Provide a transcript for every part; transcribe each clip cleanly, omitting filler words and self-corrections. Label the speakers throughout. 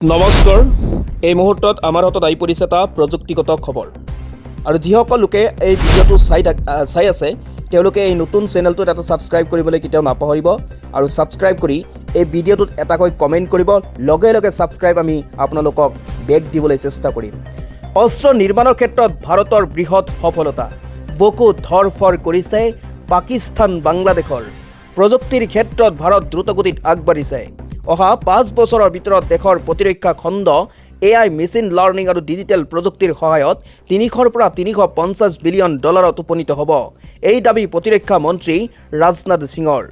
Speaker 1: নমস্কাৰ। এই মুহূৰ্তত আমাৰ হাতত আহি পৰিছে এটা প্ৰযুক্তিগত খবৰ আৰু যিসকল লোকে এই ভিডিঅ'টো চাই আছে তেওঁলোকে এই নতুন চেনেলটোত এটা ছাবস্ক্ৰাইব কৰিবলৈ কেতিয়াও নাপাহৰিব আৰু ছাবস্ক্ৰাইব কৰি এই ভিডিঅ'টোত এটাকৈ কমেণ্ট কৰিব। লগে লগে ছাবস্ক্ৰাইব আমি আপোনালোকক বেক দিবলৈ চেষ্টা কৰিম। অস্ত্ৰ নিৰ্মাণৰ ক্ষেত্ৰত ভাৰতৰ বৃহৎ সফলতা, বুকু ধৰফৰ কৰিছে পাকিস্তান বাংলাদেশৰ। প্ৰযুক্তিৰ ক্ষেত্ৰত ভাৰত দ্ৰুতগতিত আগবাঢ়িছে। অহা 5 বছৰৰ ভিতৰত দেশৰ প্ৰতিৰক্ষা খণ্ড AI মেচিন লাৰ্ণিং আৰু ডিজিটেল প্ৰযুক্তিৰ সহায়ত 300 পৰা 350 বিলিয়ন ডলাৰত উপনীত হ'ব। এই দাবী প্ৰতিৰক্ষা মন্ত্ৰী ৰাজনাথ সিঙৰ।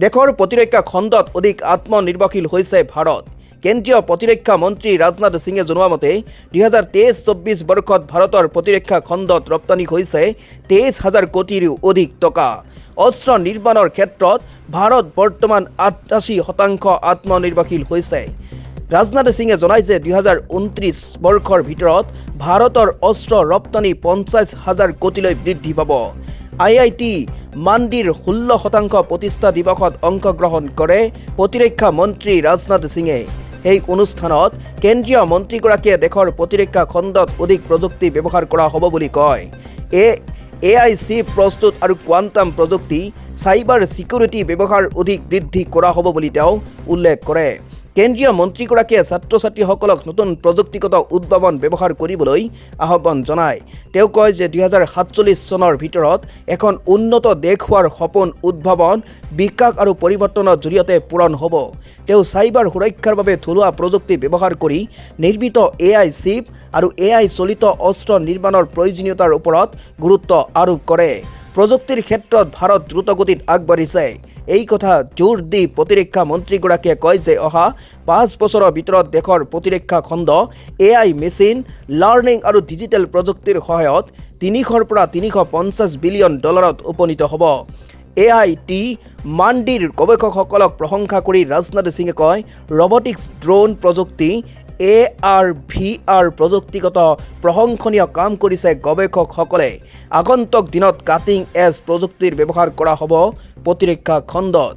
Speaker 1: দেশৰ প্ৰতিৰক্ষা খণ্ডত অধিক আত্মনিৰ্ভৰশীল হৈছে ভাৰত। কেন্দ্ৰীয় প্ৰতিৰক্ষা মন্ত্ৰী ৰাজনাথ সিঙে জনোৱা মতে 2023-24 বৰ্ষত ভাৰতৰ প্ৰতিৰক্ষা খণ্ডত ৰপ্তানি হৈছে 23,000 কোটিৰো অধিক টকা। অস্ত্ৰ নিৰ্মাণৰ ক্ষেত্ৰত ভাৰত বৰ্তমান 88% আত্মনিৰ্ভৰশীল হৈছে। ৰাজনাথ সিঙে জনায় যে 2029 বৰ্ষৰ ভিতৰত ভাৰতৰ অস্ত্ৰ ৰপ্তানি 50,000 কোটিলৈ বৃদ্ধি পাব। IIT মাণ্ডিৰ 16% প্ৰতিষ্ঠা দিৱসত অংশগ্ৰহণ কৰে প্ৰতিৰক্ষা মন্ত্ৰী ৰাজনাথ সিঙে। এই অনুষ্ঠানত কেন্দ্ৰীয় মন্ত্ৰীগৰাকীয়ে দেশৰ প্ৰতিৰক্ষা খণ্ডত অধিক প্ৰযুক্তি ব্যৱহাৰ কৰা হ'ব বুলি কয়। AI চিপ প্ৰস্তুত আৰু কোৱাণ্টাম প্ৰযুক্তি, চাইবাৰ ছিকিউৰিটি ব্যৱহাৰ অধিক বৃদ্ধি কৰা হ'ব বুলি তেওঁ উল্লেখ কৰে। কেন্দ্ৰীয় মন্ত্ৰীগৰাকীয়ে ছাত্ৰ ছাত্ৰীসকলক নতুন প্ৰযুক্তিগত উদ্ভাৱন ব্যৱহাৰ কৰিবলৈ আহ্বান জনায়। তেওঁ কয় যে 2047 চনৰ ভিতৰত এখন উন্নত দেশ হোৱাৰ সপোন উদ্ভাৱন, বিকাশ আৰু পৰিৱৰ্তনৰ জৰিয়তে পূৰণ হ'ব। তেওঁ চাইবাৰ সুৰক্ষাৰ বাবে থলুৱা প্ৰযুক্তি ব্যৱহাৰ কৰি নিৰ্মিত AI চিপ আৰু AI চলিত অস্ত্ৰ নিৰ্মাণৰ প্ৰয়োজনীয়তাৰ ওপৰত গুৰুত্ব আৰোপ কৰে। প্ৰযুক্তিৰ ক্ষেত্ৰত ভাৰত দ্ৰুতগতিত আগবাঢ়িছে। এই কথা জোৰ দি প্ৰতিৰক্ষা মন্ত্ৰীগৰাকীয়ে কয় যে অহা 5 বছৰৰ ভিতৰত দেশৰ প্ৰতিৰক্ষা খণ্ড AI মেচিন লাৰ্ণিং আৰু ডিজিটেল প্ৰযুক্তিৰ সহায়ত 300 পৰা 350 বিলিয়ন ডলাৰত উপনীত হ'ব। AIT মাণ্ডিৰ গৱেষকসকলক প্ৰশংসা কৰি ৰাজনাথ সিঙে কয়, ৰবটিক্স, ড্ৰোন প্ৰযুক্তি, AR VR প্ৰযুক্তিগত প্ৰশংসনীয় কাম কৰিছে গৱেষকসকলে। আগন্তুক দিনত কাটিং এজ প্ৰযুক্তিৰ ব্যৱহাৰ কৰা হ'ব প্ৰতিৰক্ষা খণ্ডত।